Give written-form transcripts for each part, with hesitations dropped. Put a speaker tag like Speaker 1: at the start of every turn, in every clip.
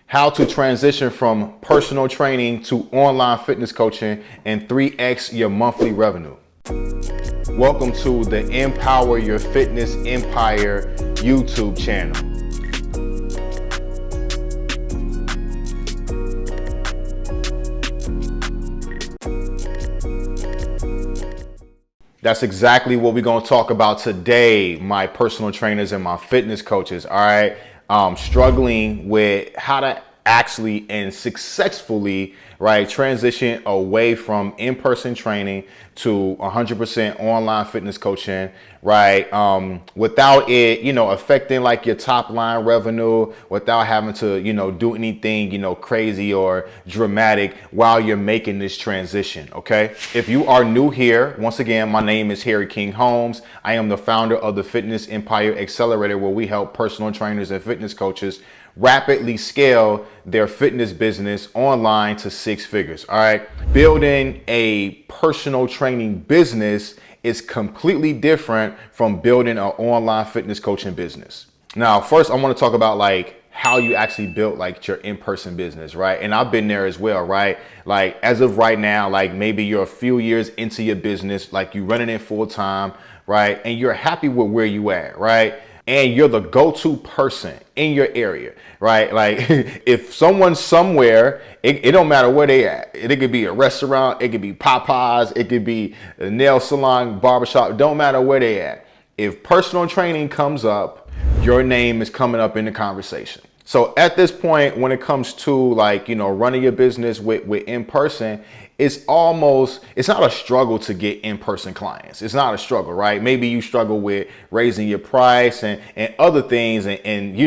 Speaker 1: How to transition from personal training to online fitness coaching and 3x your monthly revenue. Welcome to the Empower Your Fitness Empire YouTube channel. That's exactly what we're going to talk about today, my personal trainers and my fitness coaches. All right. Struggling with how to actually and successfully, right, transition away from in-person training to 100% online fitness coaching, right, without it, affecting like your top line revenue, without having to, do anything, crazy or dramatic while you're making this transition. Okay. If you are new here, once again, my name is Harry King Holmes. I am the founder of the Fitness Empire Accelerator, where we help personal trainers and fitness coaches rapidly scale their fitness business online to 6 figures. All right. Building a personal training business is completely different from building an online fitness coaching business. Now, first, I want to talk about like how you actually built like your in-person business, right? And I've been there as well, right? Like as of right now, like maybe you're a few years into your business, like you running it full time, right? And you're happy with where you at, right? And you're the go-to person in your area, right? Like if someone's somewhere, it don't matter where they at. It could be a restaurant, it could be Popeyes, it could be a nail salon, barbershop, don't matter where they at. If personal training comes up, your name is coming up in the conversation. So at this point, when it comes to like, running your business with in-person, it's not a struggle to get in-person clients. It's not a struggle, right? Maybe you struggle with raising your price and other things and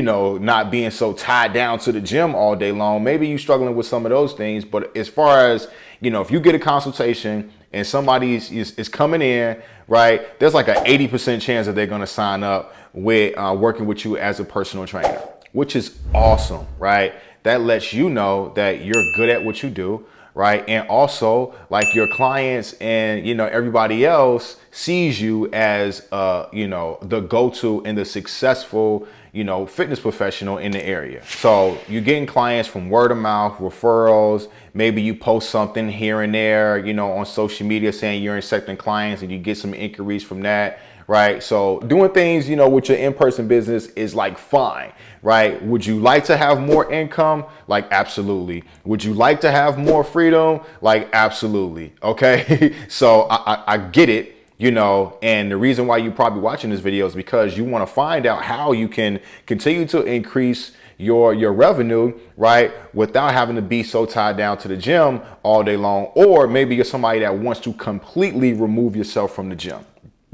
Speaker 1: not being so tied down to the gym all day long. Maybe you're struggling with some of those things. But as far as, if you get a consultation and somebody is coming in, right, there's like an 80% chance that they're going to sign up with working with you as a personal trainer, which is awesome, right? That lets you know that you're good at what you do, right? And also like your clients and, everybody else sees you as, the go-to and the successful, fitness professional in the area. So you're getting clients from word of mouth, referrals. Maybe you post something here and there, on social media saying you're accepting clients and you get some inquiries from that. Right. So doing things, with your in-person business is like fine. Right. Would you like to have more income? Like, absolutely. Would you like to have more freedom? Like, absolutely. OK, so I get it. And the reason why you're probably watching this video is because you want to find out how you can continue to increase your revenue, right, without having to be so tied down to the gym all day long. Or maybe you're somebody that wants to completely remove yourself from the gym.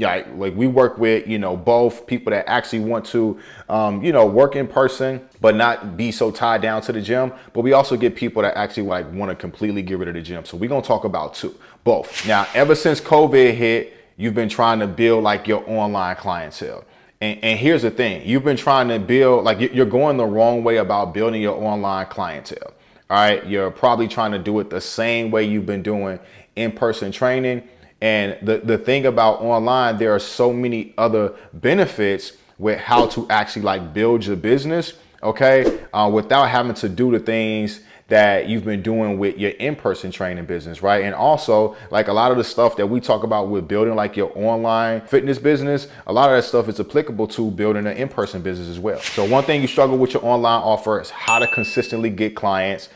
Speaker 1: Yeah, like we work with, both people that actually want to, work in person, but not be so tied down to the gym. But we also get people that actually like want to completely get rid of the gym. So we're going to talk about both. Now, ever since COVID hit, you've been trying to build like your online clientele. And here's the thing. You've been trying to build, like you're going the wrong way about building your online clientele. All right. You're probably trying to do it the same way you've been doing in-person training. And the thing about online, there are so many other benefits with how to actually like build your business, okay, without having to do the things that you've been doing with your in-person training business, right? And also like a lot of the stuff that we talk about with building like your online fitness business, a lot of that stuff is applicable to building an in-person business as well. So one thing you struggle with your online offer is how to consistently get clients.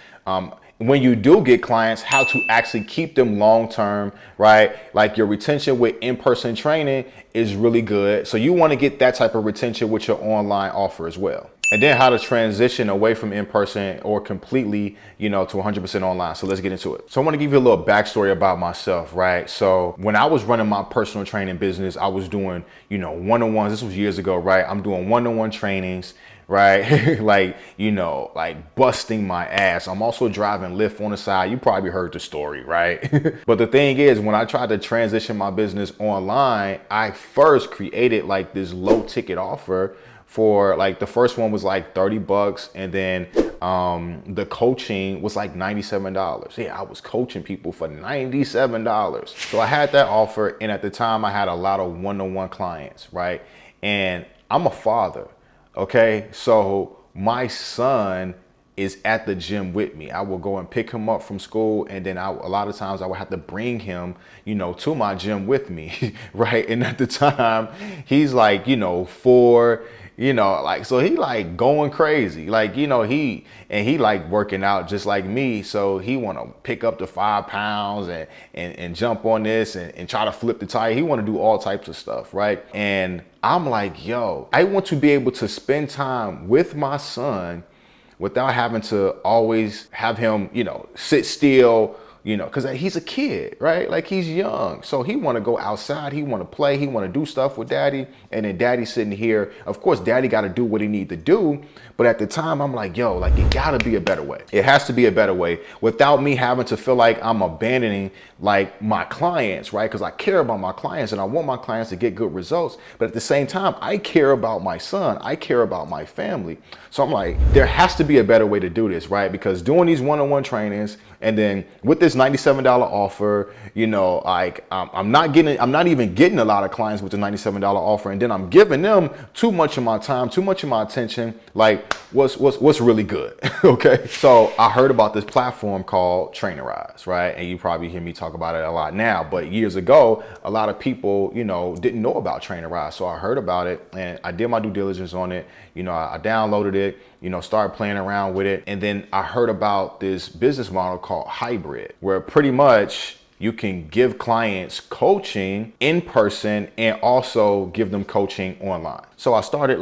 Speaker 1: When you do get clients, how to actually keep them long-term, right? Like your retention with in-person training is really good. So you want to get that type of retention with your online offer as well. And then how to transition away from in-person or completely, to 100% online. So let's get into it. So I want to give you a little backstory about myself, right? So when I was running my personal training business, I was doing, one-on-ones. This was years ago, right? I'm doing one-on-one trainings, right? like busting my ass. I'm also driving Lyft on the side. You probably heard the story, right? But the thing is, when I tried to transition my business online, I first created like this low ticket offer for like the first one was like $30, and then the coaching was like $97. Yeah, I was coaching people for $97. So I had that offer, and at the time I had a lot of one-on-one clients, right? And I'm a father. Okay, so my son is at the gym with me. I will go and pick him up from school, and then a lot of times I would have to bring him, to my gym with me, right? And at the time, he's like, 4, so he like going crazy, like, he like working out just like me. So he want to pick up the 5 pounds and jump on this and try to flip the tire. He want to do all types of stuff, right? And I'm like, yo, I want to be able to spend time with my son without having to always have him, sit still, because he's a kid, right? Like, he's young. So he want to go outside. He want to play. He want to do stuff with daddy. And then daddy's sitting here. Of course, daddy got to do what he need to do. But at the time, I'm like, yo, like, it got to be a better way. It has to be a better way without me having to feel like I'm abandoning like my clients, right? Because I care about my clients and I want my clients to get good results. But at the same time, I care about my son. I care about my family. So I'm like, there has to be a better way to do this, right? Because doing these one-on-one trainings and then with this $97 offer, like I'm not even getting a lot of clients with the $97 offer, and then I'm giving them too much of my time, too much of my attention. Like, what's really good? Okay. So I heard about this platform called Trainerize, right? And you probably hear me talk about it a lot now, but years ago, a lot of people, didn't know about Trainerize. So I heard about it and I did my due diligence on it. I downloaded it, started playing around with it. And then I heard about this business model called hybrid, where pretty much you can give clients coaching in person and also give them coaching online. So I started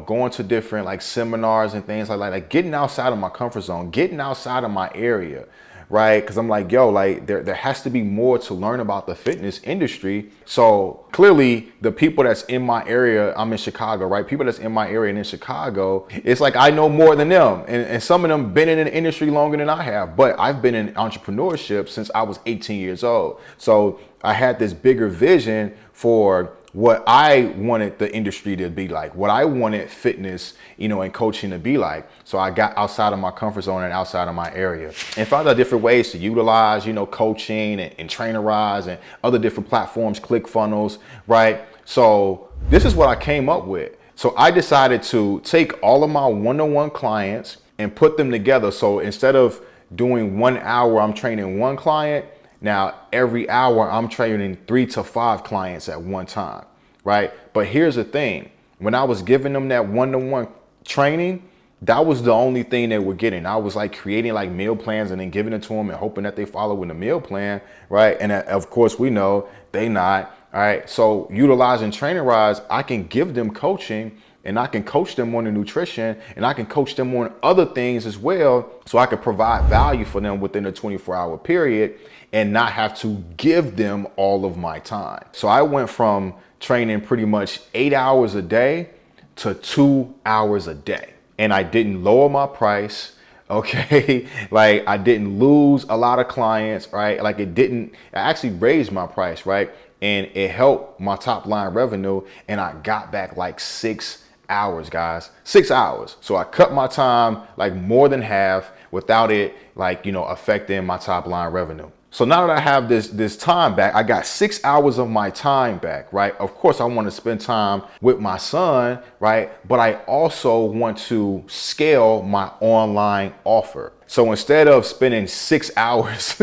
Speaker 1: going to different seminars and things like getting outside of my comfort zone, getting outside of my area, right? Because I'm like, yo, like there has to be more to learn about the fitness industry. So clearly the people that's in my area, I'm in Chicago, right? People that's in my area and in Chicago, it's like I know more than them. And some of them been in the industry longer than I have, but I've been in entrepreneurship since I was 18 years old. So I had this bigger vision for what I wanted the industry to be like, what I wanted fitness, and coaching to be like. So I got outside of my comfort zone and outside of my area and found out different ways to utilize, coaching and Trainerize and other different platforms, ClickFunnels, right? So this is what I came up with. So I decided to take all of my one-on-one clients and put them together. So instead of doing 1 hour, I'm training one client. Now, every hour I'm training 3 to 5 clients at one time, right? But here's the thing. When I was giving them that one-to-one training, that was the only thing they were getting. I was like creating like meal plans and then giving it to them and hoping that they follow in the meal plan, right? And of course we know they not, all right? So utilizing Trainerize, I can give them coaching and I can coach them on the nutrition and I can coach them on other things as well. So I can provide value for them within a 24-hour period and not have to give them all of my time. So I went from training pretty much 8 hours a day to 2 hours a day. And I didn't lower my price. Okay. Like I didn't lose a lot of clients, right? Like I actually raised my price, right? And it helped my top line revenue. And I got back like 6 hours, guys, 6 hours. So I cut my time like more than half without it affecting my top line revenue. So now that I have this time back, I got 6 hours of my time back, right? Of course, I want to spend time with my son, right? But I also want to scale my online offer. So instead of spending 6 hours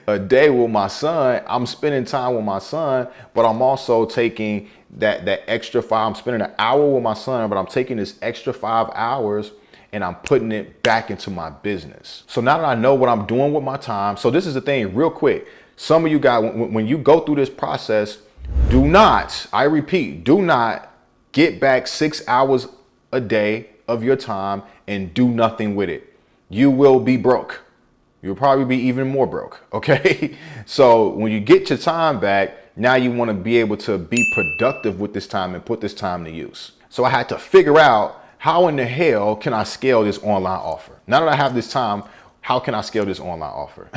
Speaker 1: a day with my son, I'm spending time with my son, but I'm also taking that extra 5. I'm spending an hour with my son, but I'm taking this extra 5 hours and I'm putting it back into my business. So now that I know what I'm doing with my time, so this is the thing real quick. Some of you guys, when you go through this process, do not, I repeat, do not get back 6 hours a day of your time and do nothing with it. You will be broke. You'll probably be even more broke, okay? So when you get your time back, now you wanna be able to be productive with this time and put this time to use. So I had to figure out, how in the hell can I scale this online offer? Now that I have this time, how can I scale this online offer?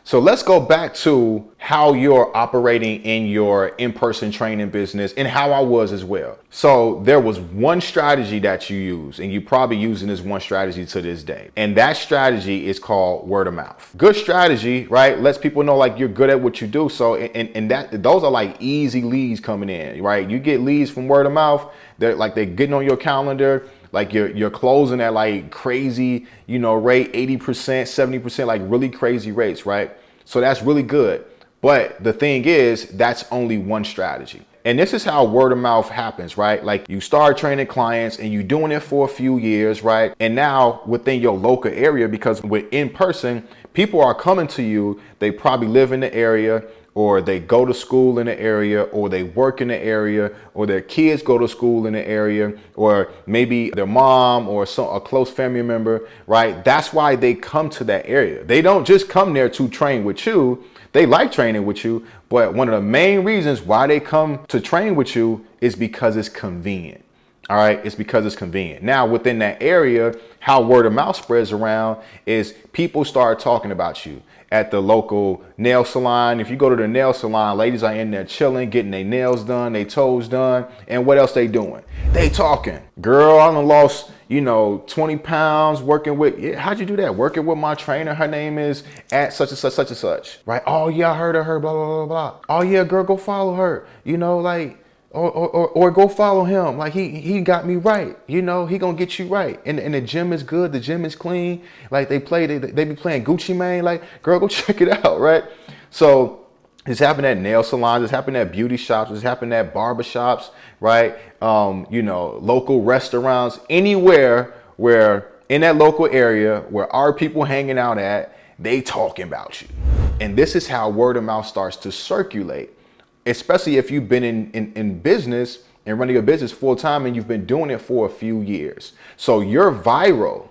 Speaker 1: So let's go back to how you're operating in your in-person training business and how I was as well. So there was one strategy that you use, and you're probably using this one strategy to this day. And that strategy is called word of mouth. Good strategy, right? Lets people know like you're good at what you do. So, and those are like easy leads coming in, right? You get leads from word of mouth. They're getting on your calendar. Like you're closing at like crazy, rate, 80%, 70%, like really crazy rates, right? So that's really good. But the thing is, that's only one strategy. And this is how word of mouth happens, right? Like you start training clients and you're doing it for a few years, right? And now within your local area, because with in person, people are coming to you, they probably live in the area, or they go to school in the area, or they work in the area, or their kids go to school in the area, or maybe their mom or a close family member, right? That's why they come to that area. They don't just come there to train with you. They like training with you, but one of the main reasons why they come to train with you is because it's convenient. All right, it's because it's convenient. Now, within that area, how word of mouth spreads around is people start talking about you at the local nail salon. If you go to the nail salon, ladies are in there chilling, getting their nails done, their toes done, and what else they doing? They talking. Girl, I done lost 20 pounds working with, yeah, how'd you do that? Working with my trainer. Her name is at such and such, such and such, right? Oh yeah, I heard of her, blah, blah, blah, blah. Oh yeah, girl, go follow her. Or go follow him. Like he got me right. He gonna get you right. And the gym is good. The gym is clean. Like they be playing Gucci Mane. Like, girl, go check it out, right? So it's happening at nail salons, it's happening at beauty shops, it's happening at barber shops, right? Local restaurants, anywhere where in that local area where our people hanging out at, they talking about you. And this is how word of mouth starts to circulate, especially if you've been in business and running a business full time and you've been doing it for a few years. So you're viral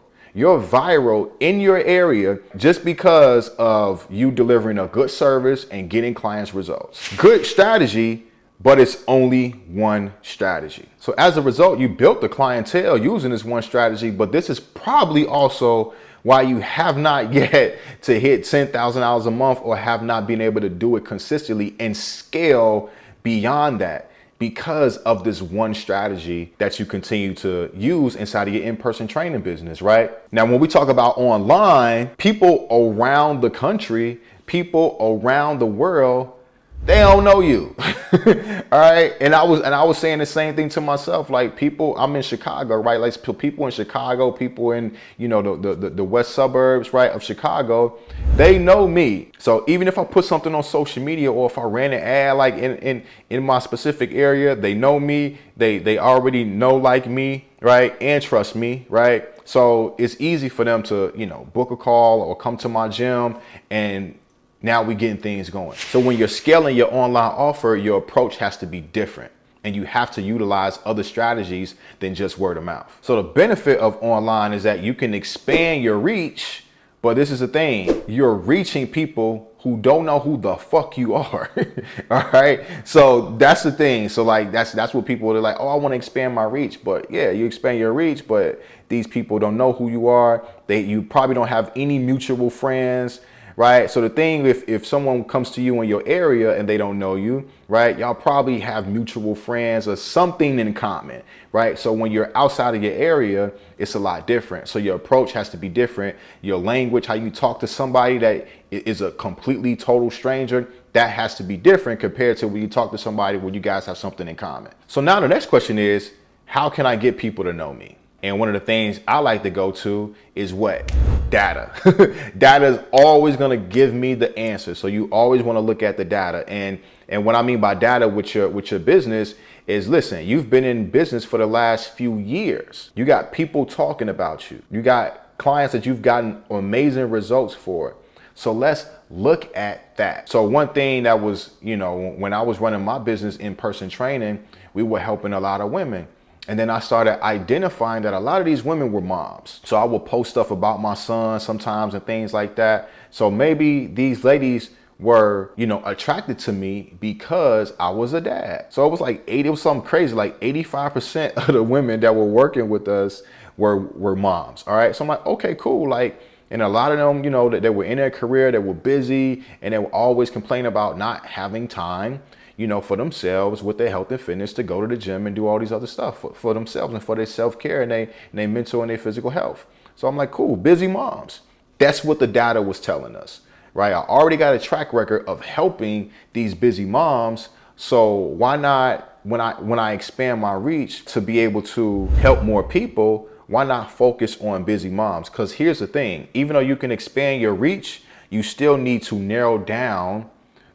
Speaker 1: in your area just because of you delivering a good service and getting clients results. Good strategy, but it's only one strategy. So as a result, you built the clientele using this one strategy, but this is probably also why you have not yet to hit $10,000 a month or have not been able to do it consistently and scale beyond that, because of this one strategy that you continue to use inside of your in-person training business, right? Now, when we talk about online, people around the country, people around the world, they don't know you. All right. And I was saying the same thing to myself. Like, people, I'm in Chicago, right? Like, people in Chicago, people in, the west suburbs, right, of Chicago, they know me. So even if I put something on social media, or if I ran an ad like in my specific area, they know me. They already know, like me, right, and trust me, right? So it's easy for them to, book a call or come to my gym, and now we're getting things going. So when you're scaling your online offer, your approach has to be different, and you have to utilize other strategies than just word of mouth. So the benefit of online is that you can expand your reach, but this is the thing, you're reaching people who don't know who the fuck you are. All right. So that's the thing. So like, that's what people are like, oh, I want to expand my reach. But yeah, you expand your reach, but these people don't know who you are. You probably don't have any mutual friends. Right. So the thing, if someone comes to you in your area and they don't know you, right, y'all probably have mutual friends or something in common. Right. So when you're outside of your area, it's a lot different. So your approach has to be different. Your language, how you talk to somebody that is a completely total stranger, that has to be different compared to when you talk to somebody when you guys have something in common. So now the next question is, how can I get people to know me? And one of the things I like to go to is what? Data. Data is always going to give me the answer. So you always want to look at the data. And what I mean by data with your business is, listen, you've been in business for the last few years. You got people talking about you. You got clients that you've gotten amazing results for. So let's look at that. So one thing that was, when I was running my business in-person training, we were helping a lot of women. And then I started identifying that a lot of these women were moms. So I would post stuff about my son sometimes and things like that. So maybe these ladies were, attracted to me because I was a dad. So it was like it was something crazy, like 85% of the women that were working with us were moms. All right. So I'm like, okay, cool. Like, and a lot of them, that they were in their career, they were busy, and they would always complain about not having time, for themselves with their health and fitness, to go to the gym and do all these other stuff for themselves and for their self-care and their mental and their physical health. So I'm like, cool, busy moms. That's what the data was telling us, right? I already got a track record of helping these busy moms. So why not, when I expand my reach to be able to help more people, why not focus on busy moms? Because here's the thing, even though you can expand your reach, you still need to narrow down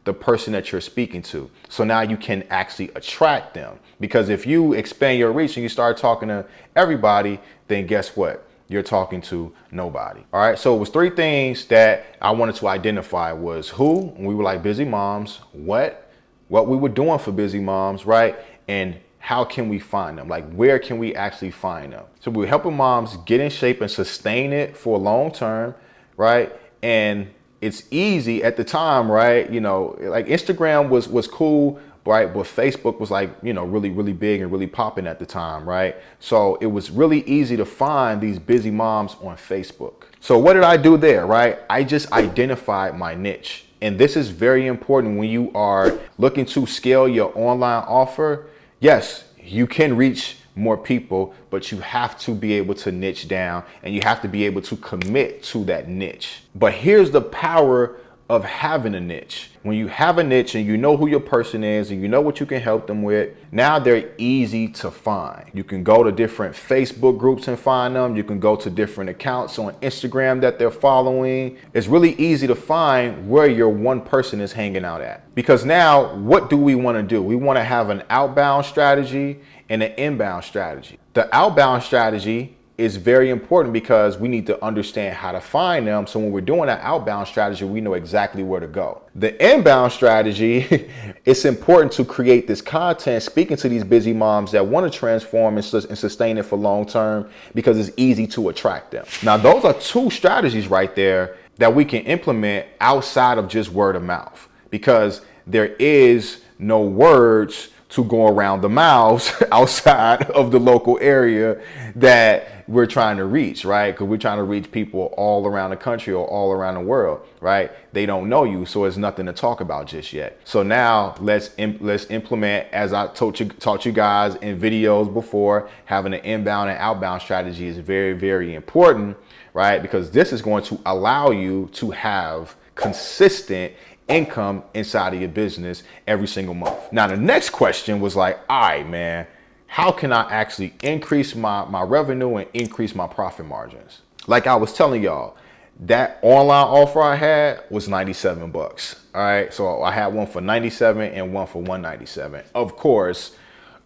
Speaker 1: the person that you're speaking to. So now you can actually attract them. Because if you expand your reach and you start talking to everybody, then guess what? You're talking to nobody. All right. So it was 3 things that I wanted to identify was who, we were like busy moms, what we were doing for busy moms, right? And how can we find them? Like, where can we actually find them? So we're helping moms get in shape and sustain it for long term, right? And it's easy at the time, right? You know, like Instagram was cool, right? But Facebook was like, you know, really, really big and really popping at the time, right? So it was really easy to find these busy moms on Facebook. So what did I do there, right? I just identified my niche. And this is very important when you are looking to scale your online offer. Yes, you can reach more people, but you have to be able to niche down and you have to be able to commit to that niche. But here's the power of having a niche. When you have a niche and you know who your person is and you know what you can help them with, now they're easy to find. You can go to different Facebook groups and find them. You can go to different accounts on Instagram that they're following. It's really easy to find where your one person is hanging out at. Because now, what do we want to do? We want to have an outbound strategy and an inbound strategy. The outbound strategy is very important because we need to understand how to find them. So when we're doing an outbound strategy, we know exactly where to go. The inbound strategy, it's important to create this content, speaking to these busy moms that want to transform and sustain it for long term because it's easy to attract them. Now, those are 2 strategies right there that we can implement outside of just word of mouth because there is no words to go around the mouths outside of the local area that we're trying to reach, right? Because we're trying to reach people all around the country or all around the world, right? They don't know you, so it's nothing to talk about just yet. So now let's implement, as I taught you guys in videos before, having an inbound and outbound strategy is very, very important, right? Because this is going to allow you to have consistent income inside of your business every single month. Now, the next question was like, all right, man, how can I actually increase my revenue and increase my profit margins? Like I was telling y'all, that online offer I had was 97 bucks. All right. So I had one for 97 and one for 197. Of course,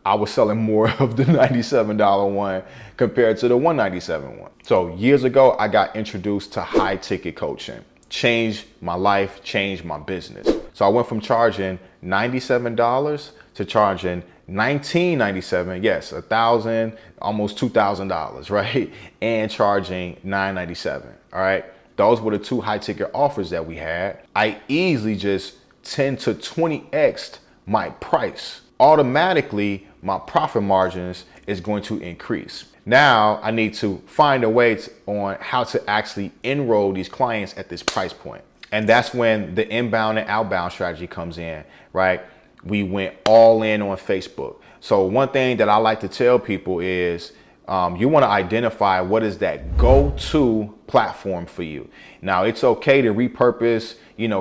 Speaker 1: I was selling more of the $97 one compared to the 197 one. So years ago, I got introduced to high ticket coaching. Changed my life, changed my business. So I went from charging $97 to charging $19.97. Yes, $1,000, almost $2,000, right? And charging $9.97. All right. Those were the 2 high ticket offers that we had. I easily just 10 to 20x'd my price. Automatically, my profit margins is going to increase. Now I need to find a way on how to actually enroll these clients at this price point. And that's when the inbound and outbound strategy comes in, right? We went all in on Facebook. So one thing that I like to tell people is you want to identify what is that go-to platform for you. Now, it's okay to repurpose,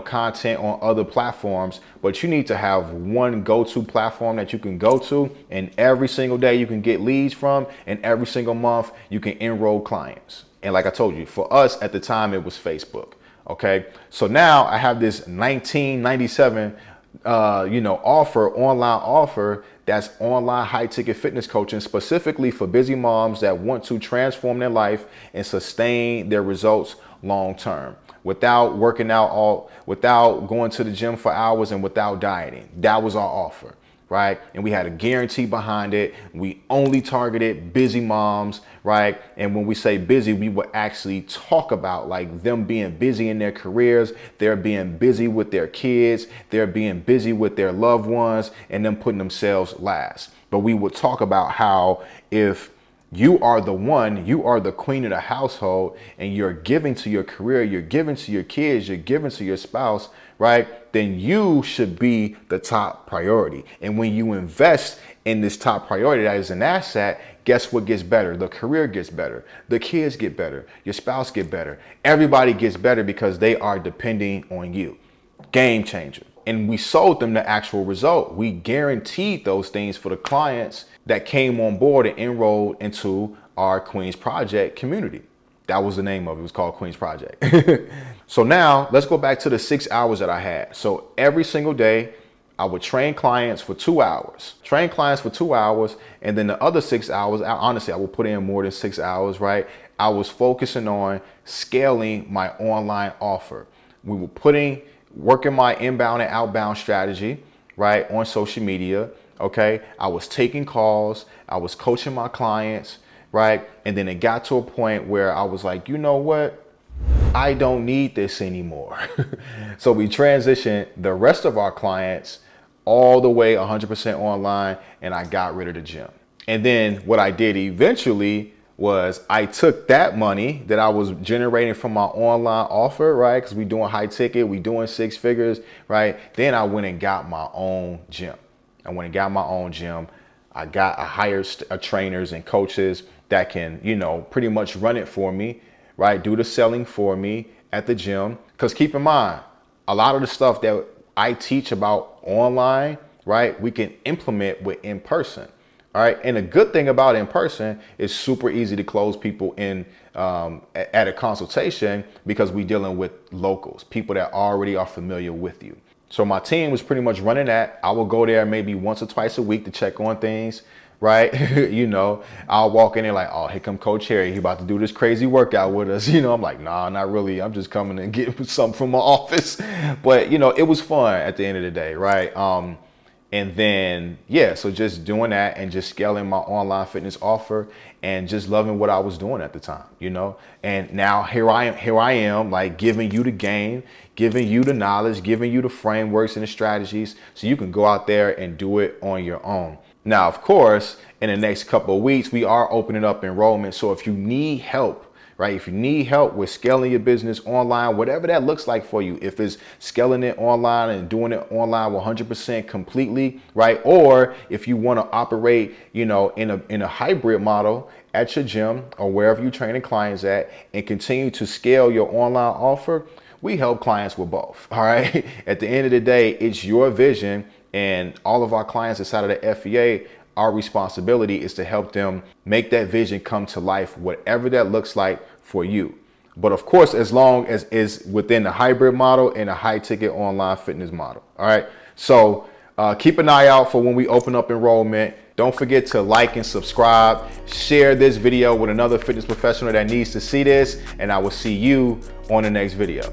Speaker 1: content on other platforms, but you need to have one go-to platform that you can go to, and every single day you can get leads from, and every single month you can enroll clients. And like I told you, for us at the time, it was Facebook. Okay. So now I have this $19.97 online offer that's online high ticket fitness coaching specifically for busy moms that want to transform their life and sustain their results long term without working out, without going to the gym for hours and without dieting. That was our offer, right? And we had a guarantee behind it. We only targeted busy moms, right? And when we say busy, we would actually talk about like them being busy in their careers, they're being busy with their kids, they're being busy with their loved ones, and them putting themselves last. But we would talk about how if you are the one, you are the queen of the household, and you're giving to your career, you're giving to your kids, you're giving to your spouse, right? Then you should be the top priority. And when you invest in this top priority that is an asset, guess what gets better? The career gets better. The kids get better. Your spouse get better. Everybody gets better because they are depending on you. Game changer. And we sold them the actual result. We guaranteed those things for the clients that came on board and enrolled into our Queen's Project community. That was the name of it. It was called Queen's Project. So now let's go back to the 6 hours that I had. So every single day, I would train clients for 2 hours, and then the other 6 hours, honestly, I would put in more than 6 hours, right? I was focusing on scaling my online offer. We were working my inbound and outbound strategy, right, on social media, okay? I was taking calls, I was coaching my clients, right? And then it got to a point where I was like, you know what? I don't need this anymore. So we transitioned the rest of our clients all the way 100% online, and I got rid of the gym. And then what I did eventually was I took that money that I was generating from my online offer, right? Because we doing high ticket, we doing 6 figures, right? Then I went and got my own gym. I hired trainers and coaches that can, pretty much run it for me, right? Do the selling for me at the gym. Because keep in mind, a lot of the stuff that I teach about online, right, we can implement with in person. All right. And the good thing about in person is super easy to close people in at a consultation because we're dealing with locals, people that already are familiar with you. So my team was pretty much running that. I will go there maybe once or twice a week to check on things, right? I'll walk in there like, oh, here come Coach Harry. He about to do this crazy workout with us. I'm like, nah, not really. I'm just coming and getting something from my office. But, it was fun at the end of the day, right? And then, so just doing that and just scaling my online fitness offer and just loving what I was doing at the time, and now here I am like giving you the game, giving you the knowledge, giving you the frameworks and the strategies so you can go out there and do it on your own. Now, of course, in the next couple of weeks, we are opening up enrollment. So if you need help, right? If you need help with scaling your business online, whatever that looks like for you, if it's scaling it online and doing it online 100% completely, right? Or if you want to operate, in a hybrid model at your gym or wherever you're training clients at and continue to scale your online offer, we help clients with both, all right? At the end of the day, it's your vision, and all of our clients inside of the FEA, our responsibility is to help them make that vision come to life, whatever that looks like for you. But of course, as long as it's within the hybrid model and a high ticket online fitness model. All right. So keep an eye out for when we open up enrollment. Don't forget to like and subscribe. Share this video with another fitness professional that needs to see this. And I will see you on the next video.